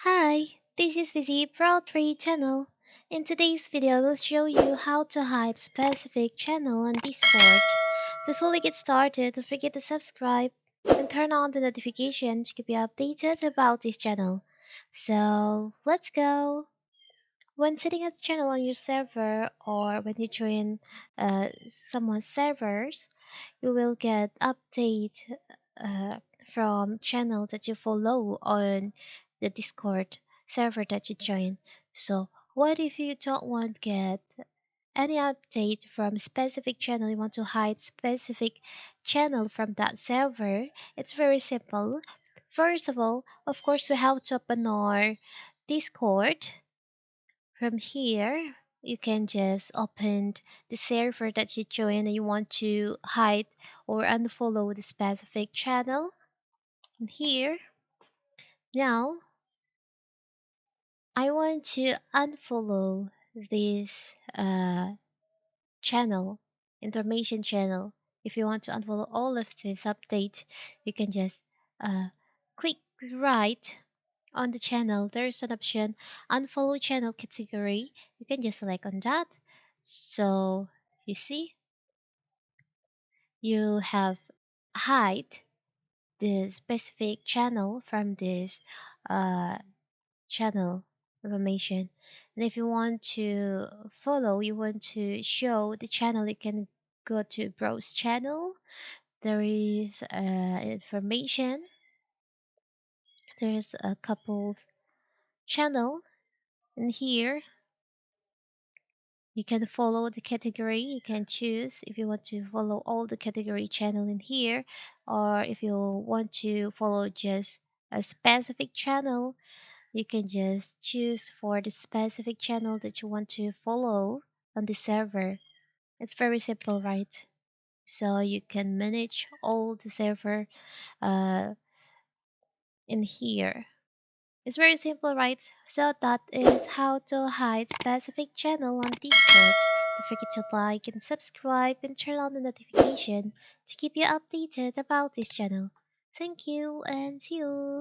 Hi, this is Visi Pro 3 channel. In today's video, I will show you how to hide specific channel on Discord. Before we get started, don't forget to subscribe and turn on the notification to keep you updated about this channel. So, let's go! When setting up channel on your server or when you join someone's servers, you will get update uh, from channel that you follow on the Discord server that you join. So what if you don't want to get any update from specific channel, you want to hide specific channel from that server? It's very simple. First of all, of course, we have to open our Discord. From here, you can just open the server that you join and you want to hide or unfollow the specific channel. And here, now, I want to unfollow this channel, information channel. If you want to unfollow all of this update, you can just uh, click right on the channel. There's an option unfollow channel category. You can just select on that. So you see, you have hide the specific channel from this uh, channel information. And if you want to follow, you want to show the channel, you can go to browse channel. There is information. There's a couple channel in here. You can follow the category. You can choose if you want to follow all the category channel in here, or if you want to follow just a specific channel, you can just choose for the specific channel that you want to follow on the server. It's very simple, right? So you can manage all the server uh, in here. It's very simple, right? So that is how to hide specific channel on Discord. Don't forget to like and subscribe and turn on the notification to keep you updated about this channel. Thank you and see you.